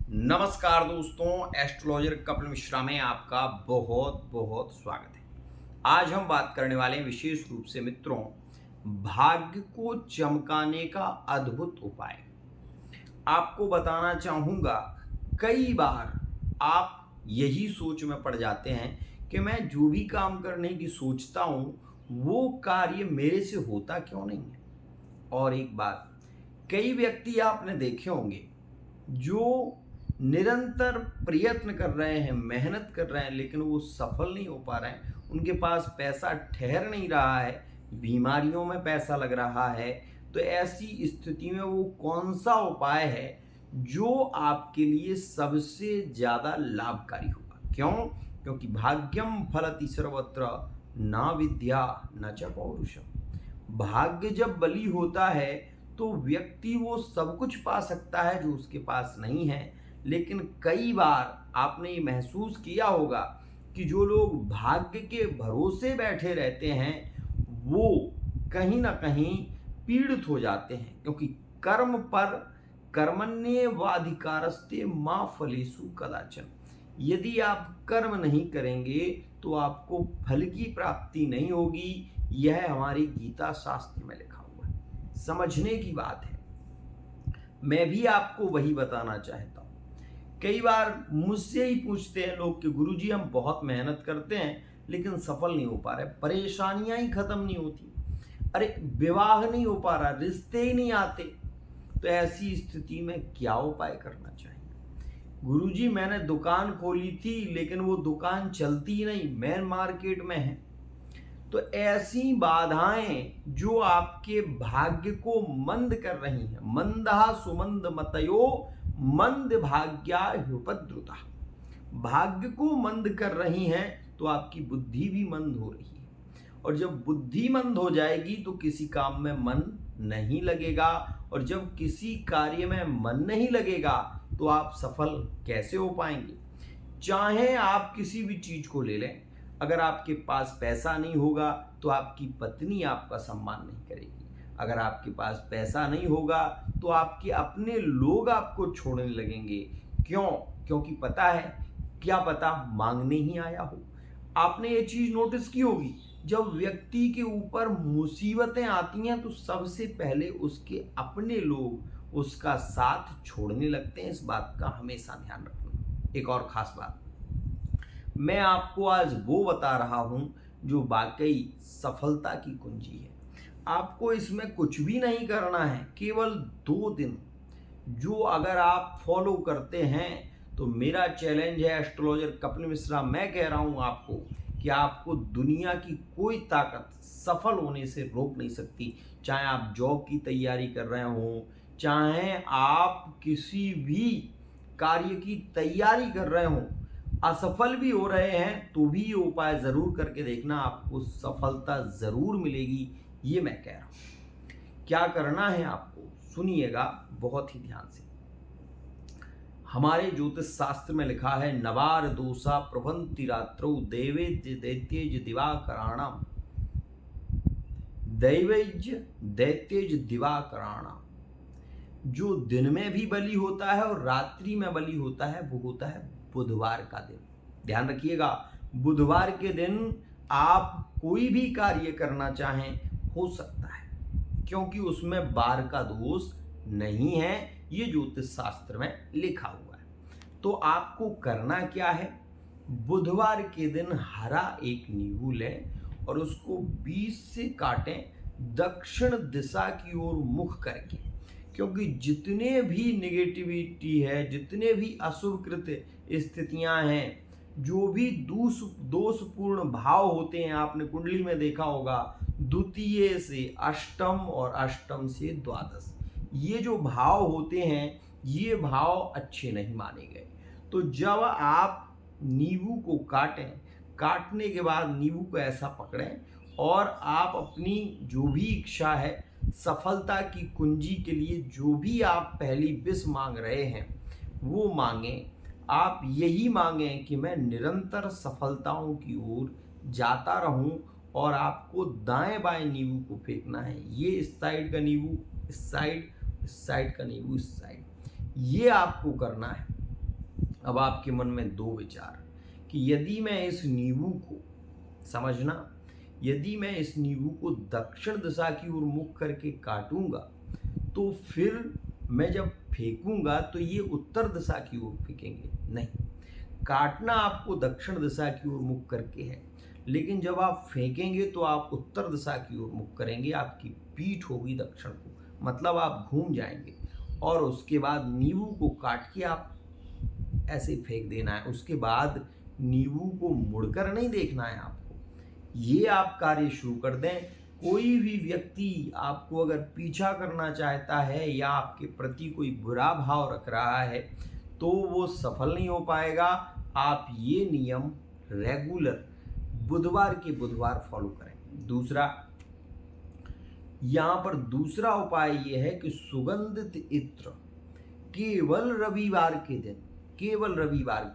नमस्कार दोस्तों, एस्ट्रोलॉजर कपिल मिश्रा में आपका बहुत बहुत स्वागत है। आज हम बात करने वाले हैं विशेष रूप से मित्रों, भाग्य को चमकाने का अद्भुत उपाय। आपको बताना चाहूँगा, कई बार आप यही सोच में पड़ जाते हैं कि मैं जो भी काम करने की सोचता हूँ वो कार्य मेरे से होता क्यों नहीं है। और एक बात, कई व्यक्ति आपने देखे होंगे जो निरंतर प्रयत्न कर रहे हैं, मेहनत कर रहे हैं, लेकिन वो सफल नहीं हो पा रहे हैं। उनके पास पैसा ठहर नहीं रहा है, बीमारियों में पैसा लग रहा है। तो ऐसी स्थिति में वो कौन सा उपाय है जो आपके लिए सबसे ज़्यादा लाभकारी होगा? क्यों? क्योंकि भाग्यम फलति सर्वत्र ना विद्या न च पौरुषम। भाग्य जब बली होता है तो व्यक्ति वो सब कुछ पा सकता है जो उसके पास नहीं है। लेकिन कई बार आपने ये महसूस किया होगा कि जो लोग भाग्य के भरोसे बैठे रहते हैं वो कहीं ना कहीं पीड़ित हो जाते हैं, क्योंकि कर्म पर कर्मण्येवाधिकारस्ते मां फलेषु कदाचन। यदि आप कर्म नहीं करेंगे तो आपको फल की प्राप्ति नहीं होगी। यह हमारी गीता शास्त्र में लिखा हुआ है, समझने की बात है। मैं भी आपको वही बताना चाहता हूँ। कई बार मुझसे ही पूछते हैं लोग कि गुरुजी हम बहुत मेहनत करते हैं लेकिन सफल नहीं हो पा रहे, परेशानियां ही खत्म नहीं होती, अरे विवाह नहीं हो पा रहा, रिश्ते ही नहीं आते। तो ऐसी स्थिति में क्या उपाय करना चाहिए? गुरुजी मैंने दुकान खोली थी लेकिन वो दुकान चलती नहीं, मेन मार्केट में है। तो ऐसी बाधाएं जो आपके भाग्य को मंद कर रही हैं, मंदा सुमंद मतयो मंद भाग्या उपद्रुता, भाग्य को मंद कर रही हैं तो आपकी बुद्धि भी मंद हो रही है। और जब बुद्धि मंद हो जाएगी तो किसी काम में मन नहीं लगेगा, और जब किसी कार्य में मन नहीं लगेगा तो आप सफल कैसे हो पाएंगे? चाहे आप किसी भी चीज को ले लें, अगर आपके पास पैसा नहीं होगा तो आपकी पत्नी आपका सम्मान नहीं करेगी। अगर आपके पास पैसा नहीं होगा तो आपके अपने लोग आपको छोड़ने लगेंगे। क्यों? क्योंकि पता है, क्या पता मांगने ही आया हो। आपने ये चीज नोटिस की होगी, जब व्यक्ति के ऊपर मुसीबतें आती हैं तो सबसे पहले उसके अपने लोग उसका साथ छोड़ने लगते हैं। इस बात का हमेशा ध्यान रखना। एक और खास बात मैं आपको आज वो बता रहा हूं जो वाकई सफलता की कुंजी है। आपको इसमें कुछ भी नहीं करना है, केवल 2 दिन जो अगर आप फॉलो करते हैं तो मेरा चैलेंज है एस्ट्रोलॉजर कपिल मिश्रा, मैं कह रहा हूं आपको कि आपको दुनिया की कोई ताकत सफल होने से रोक नहीं सकती। चाहे आप जॉब की तैयारी कर रहे हो, चाहे आप किसी भी कार्य की तैयारी कर रहे हो, असफल भी हो रहे हैं तो भी ये उपाय जरूर करके देखना, आपको सफलता जरूर मिलेगी। ये मैं कह रहा हूं। क्या करना है आपको, सुनिएगा बहुत ही ध्यान से। हमारे ज्योतिष शास्त्र में लिखा है, नवार दोषा प्रभंति रात्रौ दैवेज्य दैत्येज दिवाकराणाम, दैवेज्य दैत्येज दिवाकराणाम। जो दिन में भी बलि होता है और रात्रि में बलि होता है वो होता है बुधवार का दिन। ध्यान रखिएगा, बुधवार के दिन आप कोई भी कार्य करना चाहें हो सकता है, क्योंकि उसमें वार का दोष नहीं है, ये ज्योतिष शास्त्र में लिखा हुआ है। तो आपको करना क्या है, बुधवार के दिन हरा एक नींबू लें और उसको 20 से काटें दक्षिण दिशा की ओर मुख करके। क्योंकि जितने भी निगेटिविटी है, जितने भी अशुभकृत स्थितियां हैं, जो भी दोषपूर्ण भाव होते हैं, आपने कुंडली में देखा होगा, द्वितीय से अष्टम और अष्टम से द्वादश, ये जो भाव होते हैं ये भाव अच्छे नहीं माने गए। तो जब आप नींबू को काटें, काटने के बाद नींबू को ऐसा पकड़ें और आप अपनी जो भी इच्छा है, सफलता की कुंजी के लिए जो भी आप पहली विश मांग रहे हैं वो मांगें। आप यही मांगें कि मैं निरंतर सफलताओं की ओर जाता रहूं, और आपको दाएं बाएं नींबू को फेंकना है। ये इस साइड का नींबू इस साइड, इस साइड का नींबू इस साइड, ये आपको करना है। अब आपके मन में दो विचार कि यदि मैं इस नींबू को, समझना, यदि मैं इस नींबू को दक्षिण दिशा की ओर मुख करके काटूंगा तो फिर मैं जब फेंकूंगा तो ये उत्तर दिशा की ओर फेंकेंगे। नहीं, काटना आपको दक्षिण दिशा की ओर मुख करके है, लेकिन जब आप फेंकेंगे तो आप उत्तर दिशा की ओर मुख करेंगे, आपकी पीठ होगी दक्षिण को, मतलब आप घूम जाएंगे। और उसके बाद नींबू को काट के आप ऐसे फेंक देना है। उसके बाद नींबू को मुड़कर नहीं देखना है आपको। ये आप कार्य शुरू कर दें। कोई भी व्यक्ति आपको अगर पीछा करना चाहता है या आपके प्रति कोई बुरा भाव रख रहा है तो वो सफल नहीं हो पाएगा। आप ये नियम रेगुलर बुधवार के बुधवार फॉलो करें। दूसरा, यहाँ पर दूसरा उपाय ये है कि सुगंधित इत्र केवल रविवार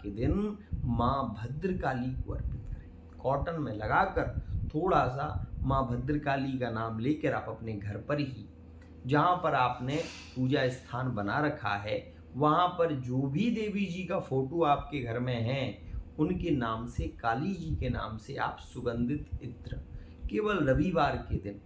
के दिन माँ भद्रकाली को अर्पित करें। कॉटन में लगाकर थोड़ा सा माँ भद्रकाली का नाम लेकर आप अपने घर पर ही, जहाँ पर आपने पूजा स्थान बना रखा है, वहाँ पर जो भी देवी जी का फोटो आपके घर में है उनके नाम से, काली जी के नाम से आप सुगंधित इत्र केवल रविवार के दिन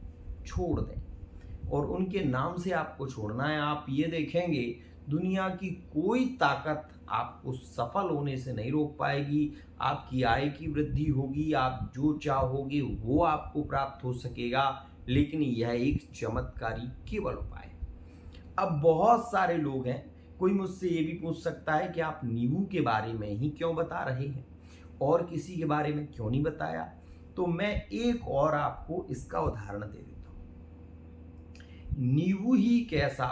छोड़ दें। और उनके नाम से आपको छोड़ना है। आप ये देखेंगे दुनिया की कोई ताकत आपको सफल होने से नहीं रोक पाएगी। आपकी आय की वृद्धि होगी, आप जो चाहोगे वो आपको प्राप्त हो सकेगा। लेकिन यह एक चमत्कारी केवल उपाय है। अब बहुत सारे लोग हैं, कोई मुझसे ये भी पूछ सकता है कि आप नींबू के बारे में ही क्यों बता रहे हैं और किसी के बारे में क्यों नहीं बताया। तो मैं एक और आपको इसका उदाहरण दे देता हूँ। नींबू ही कैसा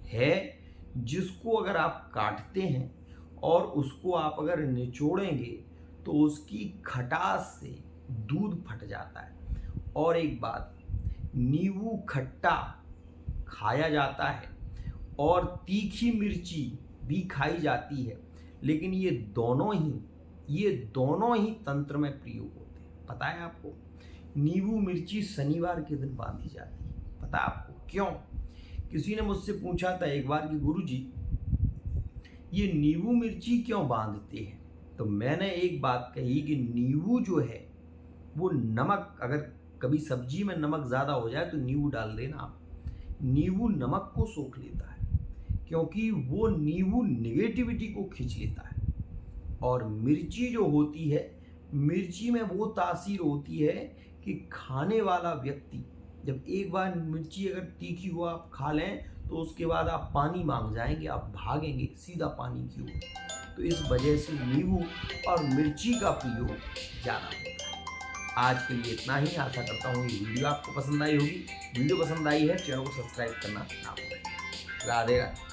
है जिसको अगर आप काटते हैं और उसको आप अगर निचोड़ेंगे तो उसकी खटास से दूध फट जाता है। और एक बात, नींबू खट्टा खाया जाता है और तीखी मिर्ची भी खाई जाती है, लेकिन ये दोनों ही तंत्र में प्रयोग होते हैं। पता है आपको? नींबू मिर्ची शनिवार के दिन बांधी जाती है। पता है आपको क्यों? किसी ने मुझसे पूछा था एक बार कि गुरुजी ये नींबू मिर्ची क्यों बांधते हैं? तो मैंने एक बात कही कि नींबू जो है वो नमक, अगर कभी सब्जी में नमक ज़्यादा हो जाए तो नींबू डाल देना आप। नींबू नमक को सोख लेता है क्योंकि वो नींबू निगेटिविटी को खींच लेता है। और मिर्ची जो होती है, मिर्ची में वो तासीर होती है कि खाने वाला व्यक्ति जब एक बार मिर्ची अगर तीखी हो आप खा लें तो उसके बाद आप पानी मांग जाएंगे, आप भागेंगे सीधा पानी की ओर। तो इस वजह से नींबू और मिर्ची का प्रयोग ज़्यादा होता है। आज के लिए इतना ही। आशा करता हूँ ये वीडियो आपको पसंद आई होगी। वीडियो पसंद आई है, चैनल को सब्सक्राइब करना ना भूलें। राधे राधे।